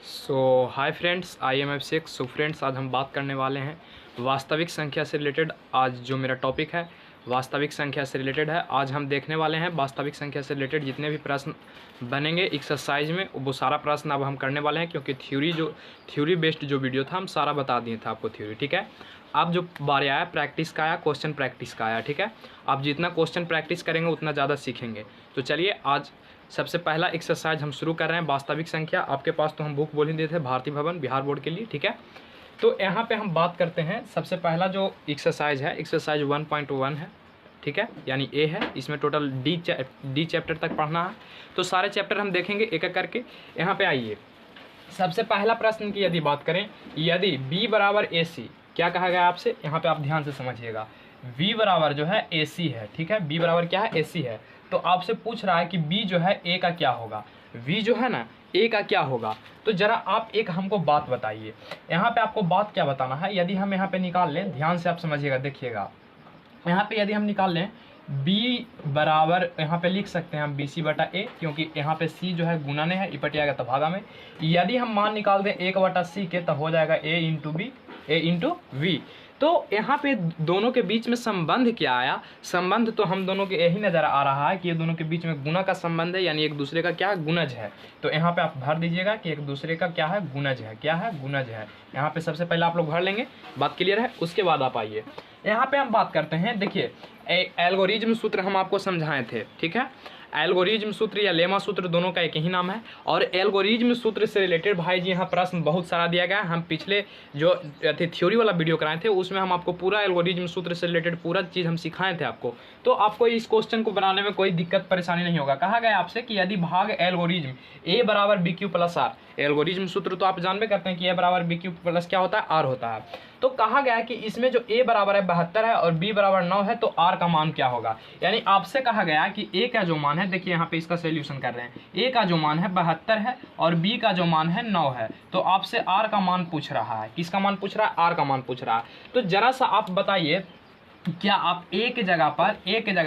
Hi friends, I am Abhishek. So friends, आज हम बात करने वाले हैं वास्तविक संख्या से रिलेटेड। आज जो मेरा टॉपिक है वास्तविक संख्या से रिलेटेड है। आज हम देखने वाले हैं वास्तविक संख्या से रिलेटेड जितने भी प्रश्न बनेंगे एक्सरसाइज में, वो सारा प्रश्न अब हम करने वाले हैं, क्योंकि थ्योरी बेस्ड जो वीडियो था हम सारा बता दिए थे आपको थ्योरी। ठीक है, अब जो बारे आया प्रैक्टिस का आया, क्वेश्चन प्रैक्टिस का आया। ठीक है, आप जितना क्वेश्चन प्रैक्टिस करेंगे उतना ज़्यादा सीखेंगे। तो चलिए, आज सबसे पहला एक्सरसाइज हम शुरू कर रहे हैं वास्तविक संख्या। आपके पास तो हम बुक बोल ही दिए थे, भारतीय भवन बिहार बोर्ड के लिए। ठीक है, तो यहाँ पे हम बात करते हैं। सबसे पहला जो एक्सरसाइज है एक्सरसाइज 1.1 है। ठीक है, यानी ए है। इसमें टोटल डी चैप्टर तक पढ़ना है। तो सारे चैप्टर हम देखेंगे एक एक करके। यहाँ पे आइए, सबसे पहला प्रश्न की यदि बात करें, यदि b बराबर ए सी, क्या कहा गया आपसे, यहाँ पे आप ध्यान से समझिएगा। v बराबर जो है ए सी है। ठीक है, b बराबर क्या है, ए सी है। तो आपसे पूछ रहा है कि b जो है a का क्या होगा, v जो है ना a का क्या होगा। तो जरा आप एक हमको बात बताइए। यहाँ पे आपको बात क्या बताना है, यदि हम यहाँ पे निकाल लें, ध्यान से आप समझिएगा, देखिएगा। यहाँ पे यदि हम निकाल लें b बराबर, यहाँ पे लिख सकते हैं हम bc बटा a, क्योंकि यहाँ पे c जो है गुणन है, इपट आएगा तो भागा में। यदि हम मान निकाल दें 1 बटा c के, तो हो जाएगा a into b, a into v। तो यहाँ पे दोनों के बीच में संबंध क्या आया, संबंध तो हम दोनों के यही नज़र आ रहा है कि ये दोनों के बीच में गुणा का संबंध है, यानी एक दूसरे का क्या है, गुणज है। तो यहाँ पे आप भर दीजिएगा कि एक दूसरे का क्या है, गुणज है। क्या है, गुणज है। यहाँ पे सबसे पहले आप लोग भर लेंगे, बात क्लियर है। उसके बाद आप आइए, यहाँ पे हम बात करते हैं। देखिए, एल्गोरिज्म सूत्र हम आपको समझाए थे। ठीक है, एल्गोरिज्म सूत्र या लेमा सूत्र दोनों का एक ही नाम है। और एल्गोरिज्म सूत्र से रिलेटेड भाई जी यहाँ प्रश्न बहुत सारा दिया गया है। हम पिछले जो थ्योरी वाला वीडियो कराए थे उसमें हम आपको पूरा एल्गोरिज्म सूत्र से रिलेटेड पूरा चीज़ हम सिखाए थे आपको। तो आपको इस क्वेश्चन को बनाने में कोई दिक्कत परेशानी नहीं होगा। कहा गया आपसे कि यदि भाग एल्गोरिज्म ए बराबर B Q plus R, algorithm सूत्र तो आप जानबे करते हैं कि ए बराबर बी क्यू प्लस क्या होता है, आर होता है। तो कहा गया है कि इसमें जो a बराबर है 72 है और b बराबर 9 है, तो r का मान क्या होगा। यानी आपसे कहा गया कि a का जो मान है, देखिए यहाँ पे इसका सोल्यूशन कर रहे हैं, a का जो मान है 72 है और b का जो मान है 9 है। तो आपसे r का मान पूछ रहा है। किसका मान पूछ रहा है, r का मान पूछ रहा है। तो जरा सा आप बताइए, क्या आप a के जगह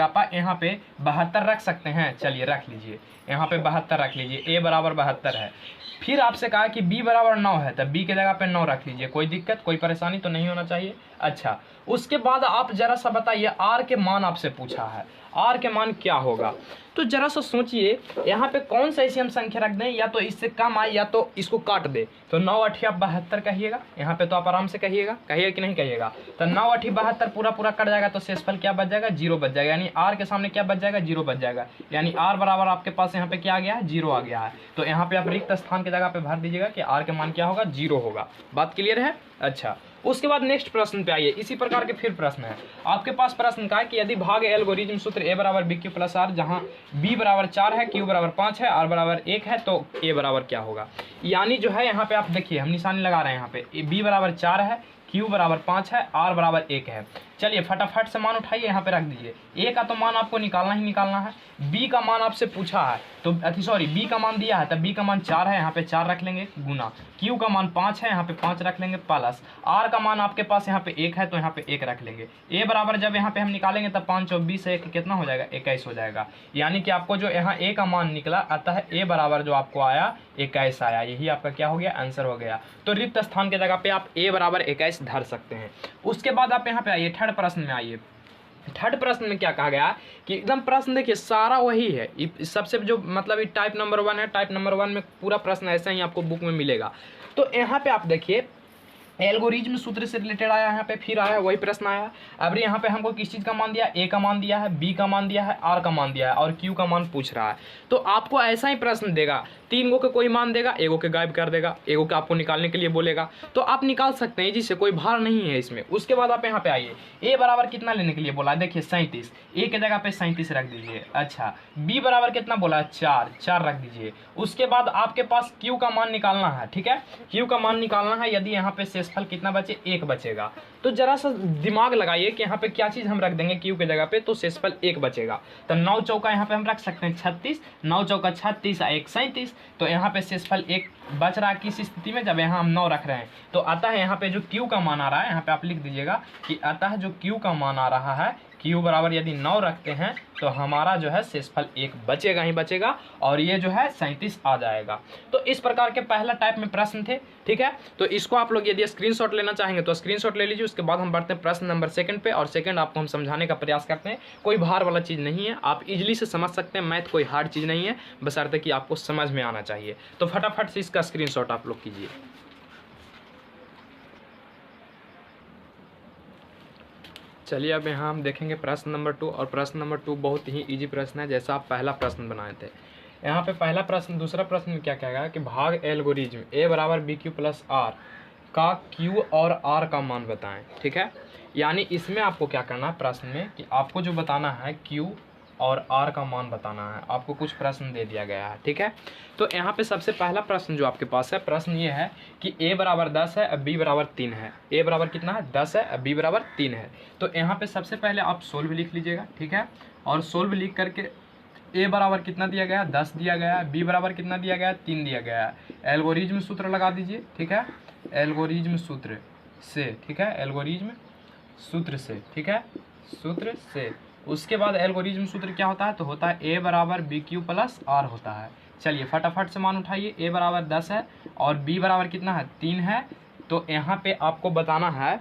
पर यहाँ पे 72 रख सकते हैं। चलिए रख लीजिए, यहाँ पे 72 रख लीजिए, a बराबर 72 है। फिर आपसे कहा कि b बराबर 9 है, तब b के जगह पे 9 रख लीजिए। कोई दिक्कत, कोई परेशानी तो नहीं होना चाहिए। अच्छा, उसके बाद आप जरा सा बताइए, r के मान आपसे पूछा है, r के मान क्या होगा। तो जरा सा सोचिए, यहाँ पे कौन सा ऐसी हम संख्या रख दें, या तो इससे कम आए या तो इसको काट दे। तो 9 8 आप 72 कहिएगा, यहाँ पे तो आप आराम से कहिएगा कि नहीं कहिएगा। तो 9 8 72 पूरा कट जाएगा, तो शेषफल क्या बच जाएगा, 0 बच जाएगा। यानी r के सामने क्या बच जाएगा, 0 बच जाएगा। यानी r बराबर आपके पास यहाँ पे क्या आ गया है, 0 आ गया है। तो यहाँ पे आप रिक्त स्थान की जगह पे भर दीजिएगा कि r के मान क्या होगा, 0 होगा। बात क्लियर है। अच्छा, उसके बाद नेक्स्ट प्रश्न पे आइए। इसी प्रकार के फिर प्रश्न है आपके पास। प्रश्न का है कि यदि भाग एल्गोरिज्म सूत्र a बराबर बी क्यू प्लस आर, जहाँ b बराबर 4 है, q बराबर 5 है, r बराबर 1 है, तो a बराबर क्या होगा। यानी जो है यहाँ पे आप देखिए, हम निशानी लगा रहे हैं। यहाँ पे b बराबर 4 है, q बराबर 5 है, r बराबर 1 है। चलिए फटाफट से मान उठाइए, यहाँ पे रख दीजिए। a का तो मान आपको निकालना ही निकालना है, b का मान आपसे पूछा है तो b का मान दिया है, तब b का मान 4 है, यहाँ पे 4 रख लेंगे, गुना q का मान 5 है, यहाँ पे 5 रख लेंगे, प्लस r का मान आपके पास यहाँ पे 1 है, तो यहाँ पे 1 रख लेंगे। a बराबर जब यहाँ पे हम निकालेंगे तब 5 और 20 है, कितना हो जाएगा, 21 हो जाएगा। यानी कि आपको जो यहाँ a का मान निकला, अतः a बराबर जो आपको आया 21 आया। यही आपका क्या हो गया, आंसर हो गया। तो रिक्त स्थान के जगह पे आप a बराबर 21 धर सकते हैं। उसके बाद आप यहाँ पे आइए, थर्ड प्रश्न में आइए। थर्ड प्रश्न में क्या कहा गया कि एकदम प्रश्न देखिए सारा वही है। सबसे जो मतलब टाइप नंबर 1 है, टाइप नंबर 1 में पूरा प्रश्न ऐसा ही आपको बुक में मिलेगा। तो यहाँ पे आप देखिए, एल्गोरिज्म सूत्र से रिलेटेड आया, यहाँ पे फिर आया वही प्रश्न आया। अब यहाँ पे हमको किस चीज़ का मान दिया, a का मान दिया है, b का मान दिया है, r का मान दिया है और q का मान पूछ रहा है। तो आपको ऐसा ही प्रश्न देगा, 3 गो के कोई मान देगा, एगो के गायब कर देगा, एगो के आपको निकालने के लिए बोलेगा। तो आप निकाल सकते हैं, जिससे कोई भार नहीं है इसमें। उसके बाद आप यहाँ पे आइए, a बराबर कितना लेने के लिए बोला है, देखिए 37, a के जगह पे 37 रख दीजिए। अच्छा, b बराबर कितना बोला है, 4 रख दीजिए। उसके बाद आपके पास q का मान निकालना है। ठीक है, q का मान निकालना है। यदि यहाँ पे शेषफल कितना बचे, 1 बचेगा। तो जरा सा दिमाग लगाइए कि यहाँ पे क्या चीज़ हम रख देंगे q के जगह पे, तो शेषफल 1 बचेगा। तो 9 चौका यहाँ पे हम रख सकते हैं 36, 9 चौका 36 और 1 37। तो यहाँ पे शेषफल 1 बच रहा है किस स्थिति में, जब यहाँ हम 9 रख रहे हैं। तो अतः यहाँ पे जो q का मान आ रहा है, यहाँ पे आप लिख दीजिएगा कि अतः जो q का मान आ रहा है q बराबर यदि 9 रखते हैं तो हमारा जो है शेषफल 1 बचेगा ही बचेगा और ये जो है 37 आ जाएगा। तो इस प्रकार के पहला टाइप में प्रश्न थे, ठीक है। तो इसको आप लोग यदि स्क्रीनशॉट लेना चाहेंगे तो स्क्रीनशॉट ले लीजिए। उसके बाद हम बढ़ते हैं प्रश्न नंबर 2 पे, और सेकंड आपको हम समझाने का प्रयास करते हैं। कोई भार वाला चीज़ नहीं है, आप इजीली से समझ सकते हैं, मैथ कोई हार्ड चीज़ नहीं है, बशर्ते कि आपको समझ में आना चाहिए। तो फटाफट से इसका स्क्रीनशॉट आप लोग कीजिए। चलिए अब यहाँ हम देखेंगे प्रश्न नंबर 2, और प्रश्न नंबर 2 बहुत ही इजी प्रश्न है, जैसा आप पहला प्रश्न बनाए थे। यहाँ पे पहला प्रश्न, दूसरा प्रश्न में क्या कहेगा कि भाग एल्गोरिज्म a बराबर बी क्यू प्लस आर का q और r का मान बताएं, ठीक है। यानी इसमें आपको क्या करना है प्रश्न में कि आपको जो बताना है q और r का मान बताना है। आपको कुछ प्रश्न दे दिया गया है, ठीक है। तो यहाँ पे सबसे पहला प्रश्न जो आपके पास है, प्रश्न ये है कि a बराबर 10 है, अब b बराबर 3 है। a बराबर कितना है? 10 है, अब b बराबर 3 है। तो यहाँ पे सबसे पहले आप सोल्व लिख लीजिएगा, ठीक है। और सोल्व लिख करके a बराबर कितना दिया गया है? 10 दिया गया है। b बराबर कितना दिया गया है? 3 दिया गया है। एल्गोरिज्म सूत्र लगा दीजिए, ठीक है। एल्गोरिज्म सूत्र से, ठीक है, एल्गोरिज्म सूत्र से, ठीक है, सूत्र से। उसके बाद एल्गोरिज्म सूत्र क्या होता है? तो होता है a बराबर बी क्यू प्लस आर होता है। चलिए फटाफट से मान उठाइए। a बराबर 10 है और b बराबर कितना है? 3 है। तो यहाँ पे आपको बताना है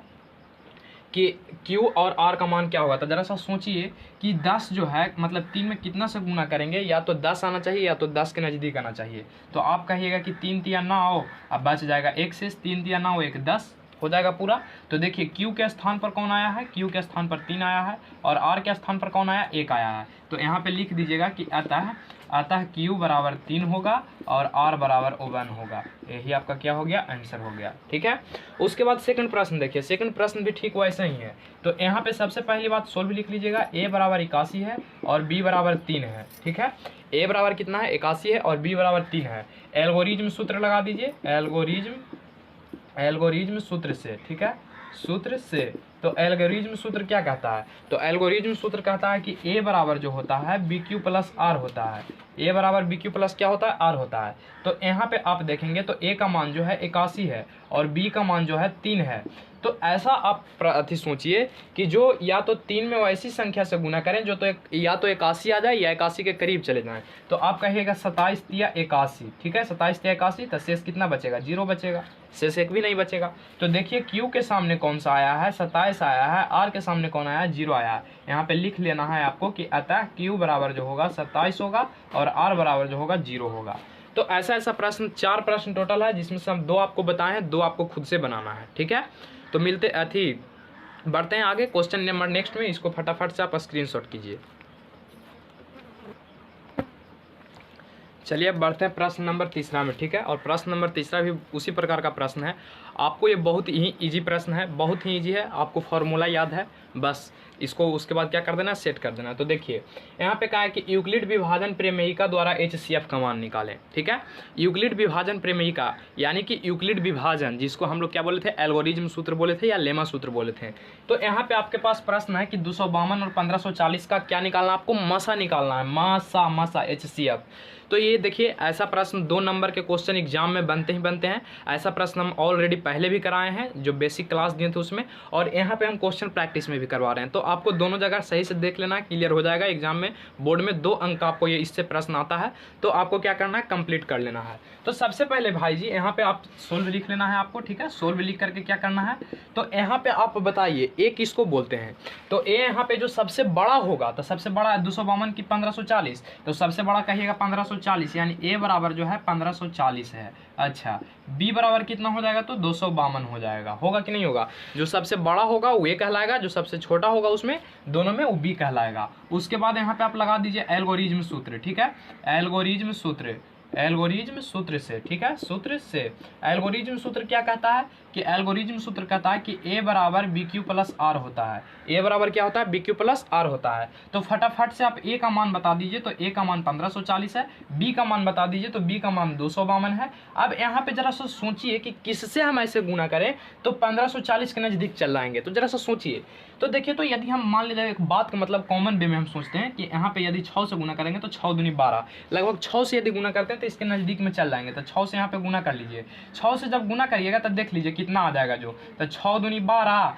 कि q और r का मान क्या होगा। तो ज़रा सा सोचिए कि 10 जो है मतलब 3 में कितना से गुना करेंगे, या तो 10 आना चाहिए या तो 10 के नज़दीक आना चाहिए। तो आप कहिएगा कि 3 तिया 9, अब बच जाएगा 1 से, 3 तिया 9 1 10 हो जाएगा पूरा। तो देखिए q के स्थान पर कौन आया है? q के स्थान पर 3 आया है, और r के स्थान पर कौन आया? 1 आया है। तो यहाँ पे लिख दीजिएगा कि अतः q बराबर 3 होगा और r बराबर 1 होगा। यही आपका क्या हो गया? आंसर हो गया, ठीक है। उसके बाद सेकंड प्रश्न देखिए, सेकंड प्रश्न भी ठीक वैसा ही है। तो यहाँ पे सबसे पहली बात सोल्व लिख लीजिएगा। a बराबर 81 है और b बराबर 3 है, ठीक है। a बराबर कितना है? 81 है और b बराबर 3 है। एल्गोरिज्म सूत्र लगा दीजिए, एल्गोरिज्म सूत्र से, ठीक है, सूत्र से। तो एल्गोरिज्म सूत्र क्या कहता है? तो एल्गोरिज्म सूत्र कहता है कि a बराबर जो होता है बी क्यू प्लस आर होता है। a बराबर बी क्यू प्लस क्या होता है? आर होता है। तो यहाँ पे आप देखेंगे तो a का मान जो है 81 है और b का मान जो है 3 है। तो ऐसा आप सोचिए कि जो या तो 3 में वैसी संख्या से गुना करें जो तो या तो 81 आ जाए या 81 के करीब चले जाएं। तो आप कहिएगा 27 तिया 81, ठीक है, 27 तिया 81। तो शेष कितना बचेगा? 0 बचेगा, शेष 1 भी नहीं बचेगा। तो देखिए q के सामने कौन सा आया है? 27 आया है। r के सामने कौन आया है? 0 आया है। यहाँ पे लिख लेना है आपको कि अतः q बराबर जो होगा 27 होगा और r बराबर जो होगा 0 होगा। तो ऐसा प्रश्न 4 प्रश्न टोटल है, जिसमें से हम 2 आपको बताए हैं, 2 आपको खुद से बनाना है, ठीक है। तो मिलते बढ़ते हैं आगे क्वेश्चन नंबर नेक्स्ट में। इसको फटाफट से आप स्क्रीनशॉट कीजिए। चलिए अब बढ़ते हैं प्रश्न नंबर 3 में, ठीक है। और प्रश्न नंबर 3 भी उसी प्रकार का प्रश्न है। आपको ये बहुत ही इजी प्रश्न है, बहुत ही इजी है। आपको फार्मूला याद है, बस इसको उसके बाद क्या कर देना? सेट कर देना। तो देखिए यहाँ पे कहा है कि यूक्लिड विभाजन प्रमेयिका द्वारा HCF का मान निकालें, ठीक है। यूक्लिड विभाजन प्रमेयिका यानी कि यूक्लिड विभाजन, जिसको हम लोग क्या बोले थे? एल्गोरिज्म सूत्र बोले थे या लेमा सूत्र बोले थे। तो यहाँ पे आपके पास प्रश्न है कि 252 और 1540 का क्या निकालना? आपको मसा निकालना है, मसा HCF। तो ये देखिए ऐसा प्रश्न 2 नंबर के क्वेश्चन एग्जाम में बनते हैं। ऐसा प्रश्न हम ऑलरेडी पहले भी कराए हैं, जो बेसिक क्लास दिए थे उसमें, और यहाँ पे हम क्वेश्चन प्रैक्टिस में भी करवा रहे हैं। तो आपको दोनों जगह सही से देख लेना, क्लियर हो जाएगा। एग्जाम में बोर्ड में 2 अंक का आपको ये इससे प्रश्न आता है, तो आपको क्या करना है? कंप्लीट कर लेना है। तो सबसे पहले भाई जी यहाँ पे आप सोल्व लिख लेना है आपको, ठीक है। सोल्व लिख करके क्या करना है? तो यहाँ पे आप बताइए ए किसको बोलते हैं? तो ए यहाँ पे जो सबसे बड़ा होगा, तो सबसे बड़ा है 252 की 1540, तो सबसे बड़ा कहिएगा 1540, यानी ए बराबर जो है 1540 है। अच्छा, बी बराबर कितना हो जाएगा? तो 252 हो जाएगा। होगा कि नहीं होगा? जो सबसे बड़ा होगा वो ए कहलाएगा, जो सबसे छोटा होगा उसमें दोनों में वो बी कहलाएगा। उसके बाद यहाँ पे आप लगा दीजिए एल्गोरिज्म सूत्र, ठीक है, एल्गोरिज्म सूत्र से, ठीक है, सूत्र से। एल्गोरिज्म सूत्र क्या कहता है? कि एल्गोरिज्म सूत्र कहता है कि a बराबर बी क्यू प्लस आर होता है। a बराबर क्या होता है? बी क्यू प्लस आर होता है। तो फटाफट से आप a का मान बता दीजिए। तो a का मान 1540 है, b का मान बता दीजिए। तो b का मान 252 है। अब यहाँ पे जरा सा सोचिए कि किससे हम ऐसे गुना करें तो 1540 के नज़दीक चल जाएंगे। तो जरा सा सोचिए। तो देखिए, तो यदि हम मान लीजिए एक बात का मतलब कॉमन वे में हम सोचते हैं कि यहाँ पे यदि 6 से गुना करेंगे तो 6 दूनी 12, लगभग 6 से यदि गुना करते हैं पे इसके नज़दीक में चल जाएंगे, तो 6 से यहाँ पे गुना कर लीजिए। 6 से जब गुना करिएगा तब देख लीजिए कितना आ जाएगा जो, तो 6 दूनी 12,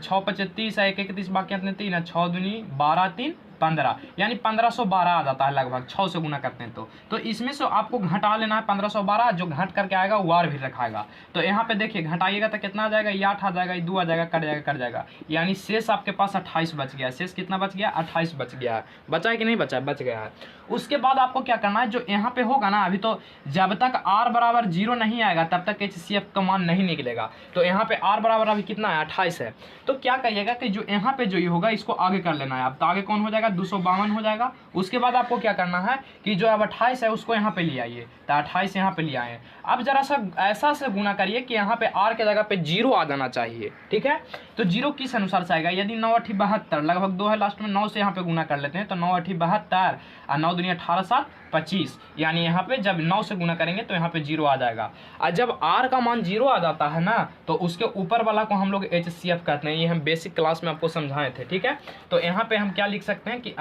6 पचे 30 है, 1 31 बाकी अपने 3 है, 6 दूनी 12 3 15, यानी 1512 आ जाता है लगभग 6 से गुना करते हैं तो इसमें से आपको घटा लेना है 1512, जो घट करके आएगा वो और भी रखाएगा। तो यहाँ पे देखिए घटाइएगा तो कितना आ जाएगा, ये 8 आ जाएगा, ये 2 आ जाएगा, कट जाएगा, यानी शेष आपके पास 28 बच गया। शेष कितना बच गया, 28 बच गया है। बचा है कि नहीं बचा है, बच गया है। उसके बाद आपको क्या करना है, जो यहाँ पे होगा ना, अभी तो जब तक r बराबर 0 नहीं आएगा तब तक HCF का मान नहीं निकलेगा। तो यहाँ पे r बराबर अभी कितना है, 28 है। तो क्या करिएगा कि जो यहाँ पे जो ये होगा इसको आगे कर लेना है। अब तो आगे कौन हो जाएगा, 252 हो जाएगा। उसके बाद आपको क्या करना है कि जो अब 28 है उसको यहाँ पे ले आइए, तो 28 यहाँ पे ले आए। अब जरा सा ऐसा से गुना करिए कि यहाँ पे r के जगह पे 0 आ जाना चाहिए, ठीक है। तो 0 किस अनुसार से आएगा, यदि 9 8 72, लगभग 2 है लास्ट में, 9 से यहाँ पे गुना कर लेते हैं, तो 9 8 72 और 9 दूनी 18 7 25, यानी यहाँ पे जब 9 से गुना करेंगे तो यहाँ पे 0 आ जाएगा। और जब r का मान 0 आ जाता है ना, तो उसके ऊपर वाला को हम लोग HCF कहते हैं। ये हम बेसिक क्लास में आपको समझाए थे, ठीक है। तो यहाँ पे हम क्या लिख सकते हैं कि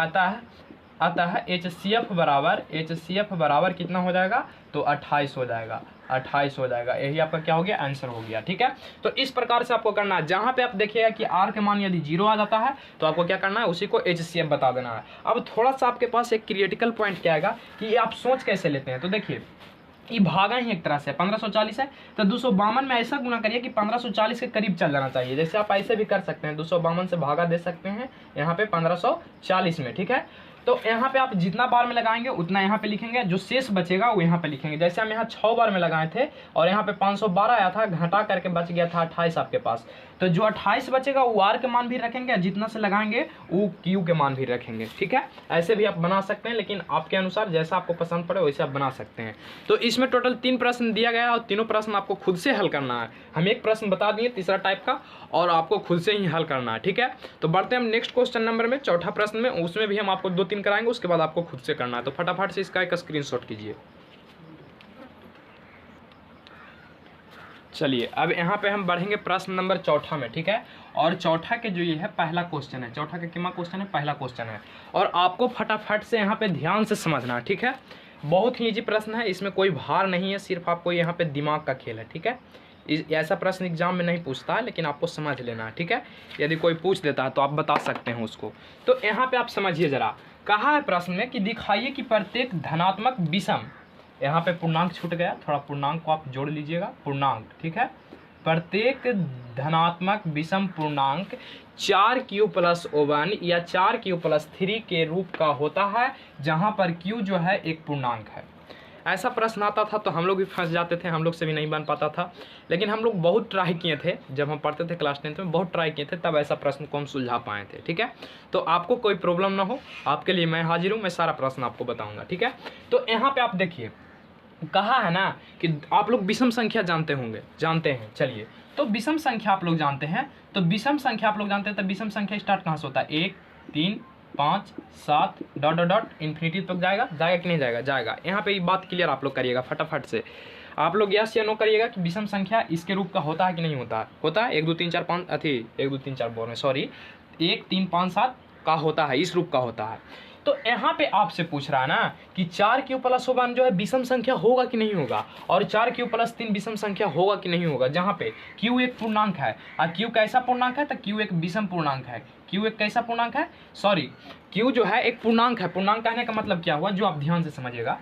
अतः HCF बराबर कितना हो जाएगा, तो 28 हो जाएगा, 28 हो जाएगा। यही आपका क्या हो गया, आंसर हो गया, ठीक है। तो इस प्रकार से आपको करना है। जहाँ पे आप देखिएगा कि r के मान यदि 0 आ जाता है तो आपको क्या करना है, उसी को HCF बता देना है। अब थोड़ा सा आपके पास एक क्रिटिकल पॉइंट क्या आएगा कि आप सोच कैसे लेते हैं। तो देखिए ये भागा ही एक तरह से 1540 है, तो 252 में ऐसा गुना करिए कि 1540 के करीब चल जाना चाहिए। जैसे आप ऐसे भी कर सकते हैं, 252 से भागा दे सकते हैं यहाँ पे 1540 में, ठीक है। तो यहाँ पे आप जितना बार में लगाएंगे उतना यहाँ पे लिखेंगे, जो शेष बचेगा वो यहाँ पे लिखेंगे। जैसे हम यहाँ 6 बार में लगाए थे और यहाँ पे 512 आया था, घटा करके बच गया था 28 आपके पास। तो जो 28 बचेगा वो r के मान भी रखेंगे, जितना से लगाएंगे वो q के मान भी रखेंगे, ठीक है। ऐसे भी आप बना सकते हैं, लेकिन आपके अनुसार जैसा आपको पसंद पड़े वैसे आप बना सकते हैं। तो इसमें टोटल 3 प्रश्न दिया गया है और तीनों प्रश्न आपको खुद से हल करना है। हम एक प्रश्न बता दिए तीसरा टाइप का, और आपको खुद से ही हल करना है, ठीक है। तो बढ़ते हैं हम नेक्स्ट क्वेश्चन नंबर में, चौथा प्रश्न में। उसमें भी हम आपको 2-3 कराएंगे, उसके बाद आपको खुद से करना है। तो फटाफट से इसका एक स्क्रीनशॉट कीजिए। चलिए अब यहाँ पे हम बढ़ेंगे प्रश्न नंबर चौथा में, ठीक है। और चौथा के जो ये है पहला क्वेश्चन है, चौथा का कितना क्वेश्चन है, पहला क्वेश्चन है। और आपको फटाफट से यहाँ पे ध्यान से समझना है, ठीक है। बहुत ही इजी प्रश्न है, इसमें कोई भार नहीं है, सिर्फ आपको यहाँ पे दिमाग का खेल है, ठीक है। ऐसा प्रश्न एग्जाम में नहीं पूछता है, लेकिन आपको समझ लेना है, ठीक है। यदि कोई पूछ देता है तो आप बता सकते हैं उसको। तो यहाँ पे आप समझिए जरा, कहा है प्रश्न में कि दिखाइए कि प्रत्येक धनात्मक विषम, यहाँ पे पूर्णांक छूट गया, थोड़ा पूर्णांक को आप जोड़ लीजिएगा, पूर्णांक, ठीक है। प्रत्येक धनात्मक विषम पूर्णांक 4q+1 या 4q+3 के रूप का होता है, जहाँ पर q जो है एक पूर्णांक है। ऐसा प्रश्न आता था तो हम लोग भी फंस जाते थे, हम लोग से भी नहीं बन पाता था। लेकिन हम लोग बहुत ट्राई किए थे, जब हम पढ़ते थे क्लास 10th में बहुत ट्राई किए थे, तब ऐसा प्रश्न को हम सुलझा पाए थे, ठीक है। तो आपको कोई प्रॉब्लम ना हो, आपके लिए मैं हाजिर हूँ, मैं सारा प्रश्न आपको बताऊँगा, ठीक है। तो यहाँ पर आप देखिए, कहा है ना कि आप लोग विषम संख्या जानते हैं। चलिए, तो विषम संख्या आप लोग जानते हैं, तो विषम संख्या आप लोग जानते हैं, तो विषम संख्या स्टार्ट कहाँ से होता है, 1 3 5 7 ... इन्फिनिटी तक जाएगा कि नहीं जाएगा, जाएगा। यहाँ पे ये बात क्लियर आप लोग करिएगा, फटाफट से आप लोग यस या नो करिएगा कि विषम संख्या इसके रूप का होता है कि नहीं होता है। 1 2 3 4 5 1 2 3 4 बोल रहे, सॉरी, 1 3 5 7 का होता है, इस रूप का होता है। तो यहाँ पे आपसे पूछ रहा है ना कि 4q+1 जो है विषम संख्या होगा कि नहीं होगा, और 4q+3 विषम संख्या होगा कि नहीं होगा, जहाँ पे q एक पूर्णांक है। और q कैसा पूर्णांक है, तो q एक विषम पूर्णांक है। q एक कैसा पूर्णांक है, सॉरी, q जो है एक पूर्णांक है। पूर्णांक कहने का मतलब क्या हुआ, जो आप ध्यान से समझिएगा,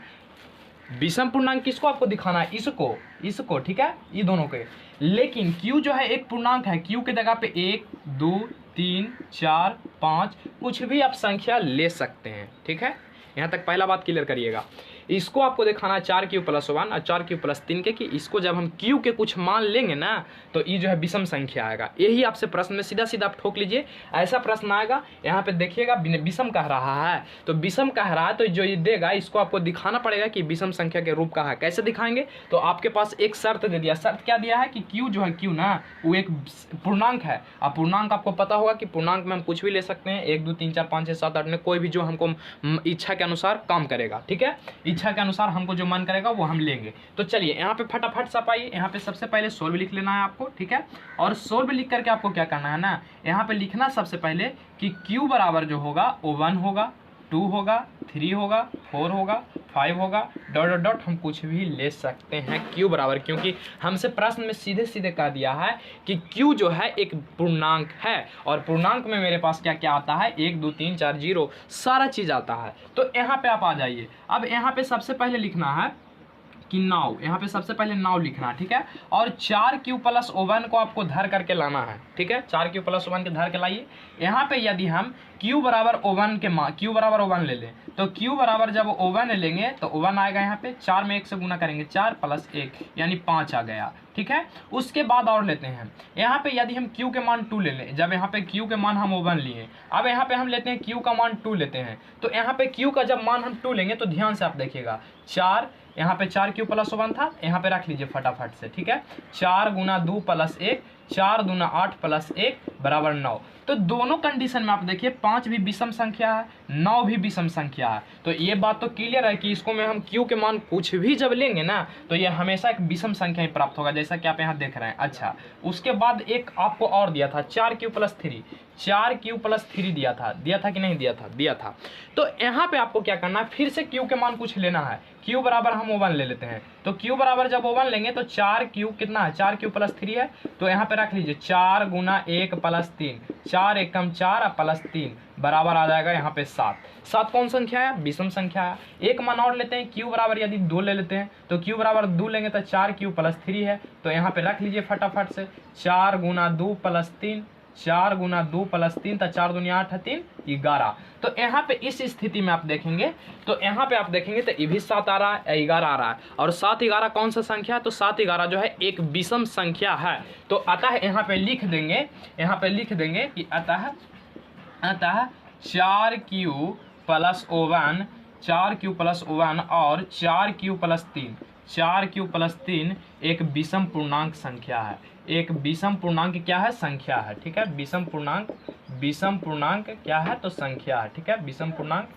विषम पूर्णांक किसको आपको दिखाना है, इसको, ठीक है, ये दोनों के। लेकिन q जो है एक पूर्णांक है, q के जगह पे 1 2 3 4 5 कुछ भी आप संख्या ले सकते हैं, ठीक है। यहाँ तक पहला बात क्लियर करिएगा। इसको आपको दिखाना है 4q+1 और 4q+3 के, कि इसको जब हम q के कुछ मान लेंगे ना तो ये जो है विषम संख्या आएगा। यही आपसे प्रश्न में सीधा सीधा आप ठोक लीजिए, ऐसा प्रश्न आएगा। यहाँ पे देखिएगा विषम कह रहा है, तो विषम कह रहा है तो जो ये देगा इसको आपको दिखाना पड़ेगा कि विषम संख्या के रूप का है। कैसे दिखाएंगे, तो आपके पास एक शर्त दे दिया। शर्त क्या दिया है कि q जो है, q ना वो एक पूर्णांक है। अब पूर्णांक आपको पता होगा कि पूर्णांक में हम कुछ भी ले सकते हैं, 1 2 3 4 5 6 7 8 में कोई भी जो हमको इच्छा के अनुसार काम करेगा, ठीक है। इच्छा के अनुसार हमको जो मन करेगा वो हम लेंगे। तो चलिए यहाँ पे फटाफट से पाइए, यहाँ पे सबसे पहले सोल्व लिख लेना है आपको, ठीक है। और सोल्व लिख करके आपको क्या करना है ना, यहाँ पे लिखना सबसे पहले कि q बराबर जो होगा वो 1 होगा, 2 होगा, 3 होगा, 4 होगा, 5 होगा, डॉट डॉट डॉट हम कुछ भी ले सकते हैं क्यू बराबर, क्योंकि हमसे प्रश्न में सीधे सीधे कह दिया है कि क्यू जो है एक पूर्णांक है और पूर्णांक में मेरे पास क्या क्या आता है 1 2 3 4 0 सारा चीज़ आता है। तो यहाँ पे आप आ जाइए। अब यहाँ पे सबसे पहले लिखना है कि नाव, यहाँ पे सबसे पहले नाव लिखना है, ठीक है। और 4q प्लस ओवन को आपको धर करके लाना है, ठीक है। 4q प्लस ओवन के धर के लाइए। यहाँ पे यदि हम q बराबर ओवन के मान q बराबर ओवन ले लें तो q बराबर जब ओवन लेंगे तो ओवन आएगा यहाँ पे 4 में 1 से गुना करेंगे 4 प्लस 1 यानी 5 आ गया, ठीक है। उसके बाद और लेते हैं यहाँ पे यदि हम q के मान 2 ले लें, जब यहाँ पे q के मान हम ओवन लिए, अब यहाँ पे हम लेते हैं q का मान 2 लेते हैं, तो यहाँ पे q का जब मान हम 2 लेंगे तो ध्यान से आप देखिएगा 4 यहाँ पे 4q प्लस 1 था, यहाँ पे रख लीजिए फटाफट से, ठीक है। 4 गुना 2 प्लस 1, 4 दूना 8 प्लस 1 बराबर 9। तो दोनों कंडीशन में आप देखिए 5 भी विषम संख्या है, 9 भी विषम संख्या है। तो ये बात तो क्लियर है कि इसको में हम q के मान कुछ भी जब लेंगे ना तो ये हमेशा एक विषम संख्या ही प्राप्त होगा, जैसा कि आप यहाँ देख रहे हैं। अच्छा, उसके बाद एक आपको और दिया था 4q प्लस 3, 4q प्लस 3 दिया था कि नहीं दिया था? दिया था। तो यहाँ पे आपको क्या करना है, फिर से q के मान कुछ लेना है। q बराबर हम ओवन ले लेते हैं, तो q बराबर जब ओवन लेंगे तो 4q कितना है, 4q प्लस 3 है, तो यहाँ पे रख लीजिए 4 गुना 1 प्लस 3, 4 एकम 4 प्लस 3 बराबर आ जाएगा यहाँ पे 7। 7 कौन संख्या है? विषम संख्या है। एक मान और लेते हैं, q बराबर यदि 2 ले लेते हैं तो q बराबर 2 लेंगे तो 4q प्लस 3 है, तो यहाँ पे रख लीजिए फटाफट से 4 गुना 2 प्लस 3, 4 गुना 2 प्लस 3 तो 4 दूनी 8 है 3 11। तो यहाँ पे इस स्थिति में आप देखेंगे तो यहाँ पे आप देखेंगे तो ये भी 7 आ रहा है, 11 आ रहा है, और 7 11 कौन सा संख्या है? तो 7 11 जो है एक विषम संख्या है। तो अतः यहाँ पे लिख देंगे कि अतः 4q plus oven, 4q plus oven और 4q प्लस 3, 4q प्लस 3 एक विषम पूर्णांक संख्या है। एक विषम पूर्णांक क्या है? संख्या है, ठीक है। विषम पूर्णांक क्या है? तो संख्या है, ठीक है। विषम पूर्णांक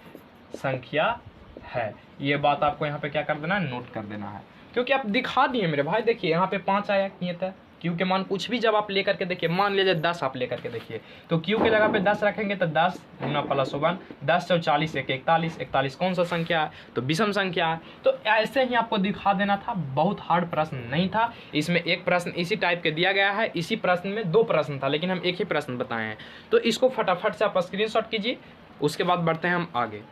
संख्या है। ये बात आपको यहाँ पे क्या कर देना है? नोट कर देना है, क्योंकि आप दिखा दिए मेरे भाई। देखिए यहाँ पे 5 आया, किए था q के मान कुछ भी जब आप लेकर के देखिए, मान लीजिए 10 आप लेकर के देखिए, तो q के जगह पे 10 रखेंगे तो 10 गुना प्लस 1, 10 × 40 = 41, 41 कौन सा संख्या है? तो विषम संख्या है। तो ऐसे ही आपको दिखा देना था, बहुत हार्ड प्रश्न नहीं था। इसमें एक प्रश्न इसी टाइप के दिया गया है, इसी प्रश्न में 2 प्रश्न था, लेकिन हम एक ही प्रश्न बताए हैं। तो इसको फटाफट से आप स्क्रीनशॉट कीजिए, उसके बाद बढ़ते हैं हम आगे।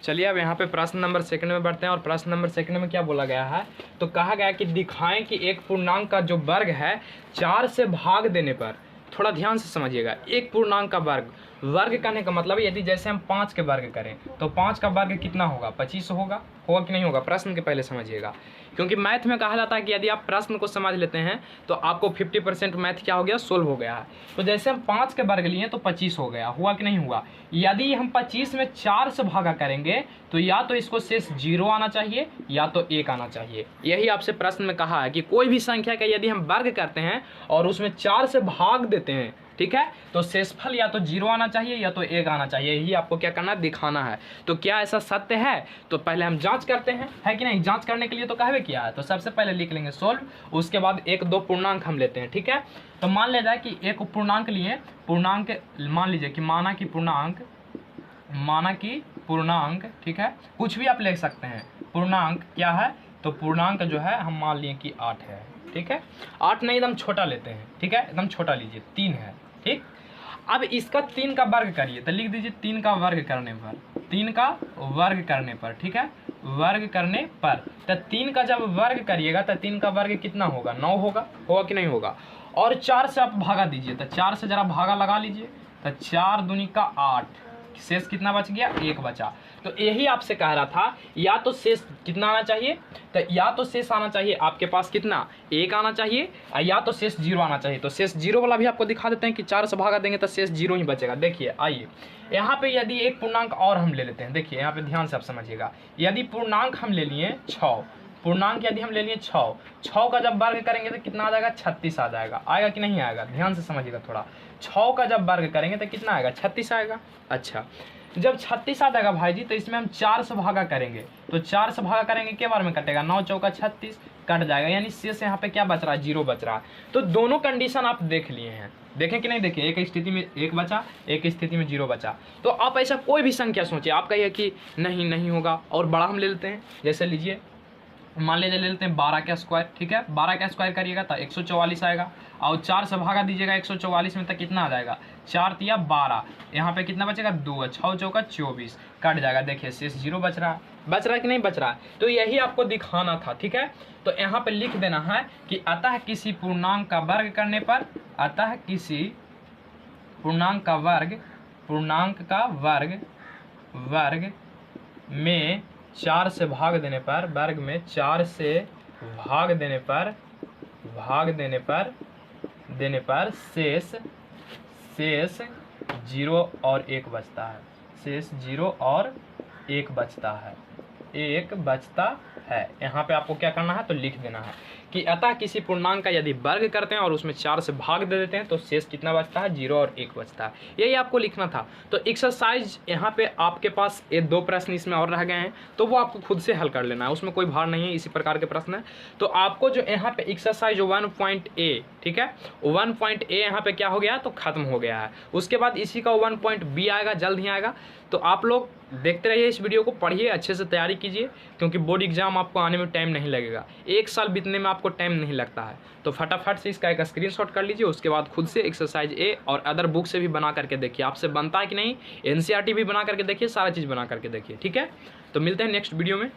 चलिए अब यहाँ पे प्रश्न नंबर 2 में बढ़ते हैं, और प्रश्न नंबर 2 में क्या बोला गया है? तो कहा गया कि दिखाएं कि एक पूर्णांक का जो वर्ग है 4 से भाग देने पर, थोड़ा ध्यान से समझिएगा, एक पूर्णांक का वर्ग करने का मतलब यदि जैसे हम 5 के वर्ग करें तो 5 का वर्ग कितना होगा? 25 होगा कि नहीं होगा? प्रश्न के पहले समझिएगा, क्योंकि मैथ में कहा जाता है कि यदि आप प्रश्न को समझ लेते हैं तो आपको 50% मैथ क्या हो गया? सोल्व हो गया है। तो जैसे हम 5 के वर्ग लिए तो 25 हो गया, हुआ कि नहीं हुआ? यदि हम 25 में 4 से भागा करेंगे तो या तो इसको शेष 0 आना चाहिए या तो 1 आना चाहिए। यही आपसे प्रश्न में कहा है कि कोई भी संख्या का यदि हम वर्ग करते हैं और उसमें 4 से भाग देते हैं, ठीक है, तो शेषफल या तो 0 आना चाहिए या तो 1 आना चाहिए। यही आपको क्या करना है? दिखाना है। तो क्या ऐसा सत्य है? तो पहले हम जांच करते हैं, है कि नहीं? जांच करने के लिए तो कहवे किया है, तो सबसे पहले लिख लेंगे सोल्व, उसके बाद 1 2 पूर्णांक हम लेते हैं, ठीक है। तो मान ले जाए कि एक पूर्णांक लिए, पूर्णांक मान लीजिए कि माना कि पूर्णांक, ठीक है, कुछ भी आप ले सकते हैं। पूर्णांक क्या है? तो पूर्णांक जो है हम मान लिए कि 8 है, ठीक है। 8 नहीं, एकदम छोटा लेते हैं, ठीक है, एकदम छोटा लीजिए, 3 है, ठीक। अब इसका 3 का वर्ग करिए, तो लिख दीजिए 3 का वर्ग करने पर, 3 का वर्ग करने पर, ठीक है, वर्ग करने पर। तो 3 का जब वर्ग करिएगा तो 3 का वर्ग कितना होगा? 9 होगा कि नहीं होगा? और 4 से आप भागा दीजिए, तो 4 से जरा भागा लगा लीजिए, तो 4 दूनी का 8, शेष कितना बच गया? 1 बचा। तो यही आपसे कह रहा था, या तो शेष कितना आना चाहिए? तो या तो शेष आना चाहिए आपके पास कितना? 1 आना चाहिए, या तो शेष 0 आना चाहिए। तो शेष 0 वाला भी आपको दिखा देते हैं कि 4 से भागा देंगे तो शेष 0 ही बचेगा। देखिए, आइए यहाँ पे यदि एक पूर्णांक और हम ले लेते हैं, देखिए यहाँ पे ध्यान से आप समझिएगा। यदि पूर्णांक हम ले लिए 6, पूर्णांक यदि हम ले लिए 6 का जब वर्ग करेंगे तो कितना आ जाएगा? 36 आ जाएगा। आएगा कि नहीं आएगा? ध्यान से समझिएगा थोड़ा। 6 का जब वर्ग करेंगे तो कितना आएगा? 36 आएगा। अच्छा, जब 36 आ जाएगा भाई जी, तो इसमें हम 4 से भागा करेंगे, तो 4 से भागा करेंगे के बार में कटेगा? 9 × 4 = 36, कट जाएगा, यानी शेष यहाँ पे क्या बच रहा है, 0 बच रहा है। तो दोनों कंडीशन आप देख लिए हैं, देखें कि नहीं देखें, एक स्थिति में 1 बचा, एक स्थिति में 0 बचा। तो आप ऐसा कोई भी संख्या सोचिए, आप कहिए कि नहीं होगा, और बड़ा हम ले लेते हैं, जैसे लीजिए मान लीजिए ले लेते हैं 12 का स्क्वायर, ठीक है, 12 का स्क्वायर करिएगा तो 144 आएगा, और 4 से भागा दीजिएगा 144 में, तक कितना आ जाएगा, 4 तिया 12, यहाँ पे कितना बचेगा, 2, 6 चौका 24, कट जाएगा। देखिए शेष 0 बच रहा है कि नहीं बच रहा है। तो यही आपको दिखाना था, ठीक है। तो यहाँ पे लिख देना है कि अतः किसी पूर्णांक का वर्ग करने पर, अतः किसी पूर्णांक का वर्ग में 4 से भाग देने पर, वर्ग में 4 से भाग देने पर शेष 0 और 1 बचता है, शेष 0 और 1 बचता है। यहाँ पे आपको क्या करना है, तो लिख देना है कि अतः किसी पूर्णांक का यदि वर्ग करते हैं और उसमें 4 से भाग दे देते हैं तो शेष कितना बचता है, 0 और 1 बचता है। यही आपको लिखना था। तो एक्सरसाइज यहाँ पे आपके पास ये 2 प्रश्न इसमें और रह गए हैं, तो वो आपको खुद से हल कर लेना है, उसमें कोई भार नहीं है, इसी प्रकार के प्रश्न है। तो आपको जो यहाँ पे एक्सरसाइज 1.A, ठीक है, 1.A यहाँ पे क्या हो गया, तो खत्म हो गया है। उसके बाद इसी का 1.B आएगा, जल्द ही आएगा। तो आप लोग देखते रहिए इस वीडियो को, पढ़िए, अच्छे से तैयारी कीजिए, क्योंकि बोर्ड एग्जाम आपको आने में टाइम नहीं लगेगा, 1 साल बीतने में आपको टाइम नहीं लगता है। तो फटाफट से इसका एक स्क्रीनशॉट कर लीजिए, उसके बाद खुद से एक्सरसाइज ए और अदर बुक से भी बना करके देखिए, आपसे बनता है कि नहीं, NCERT भी बना करके देखिए, सारा चीज़ बना करके देखिए, ठीक है। तो मिलते हैं नेक्स्ट वीडियो में।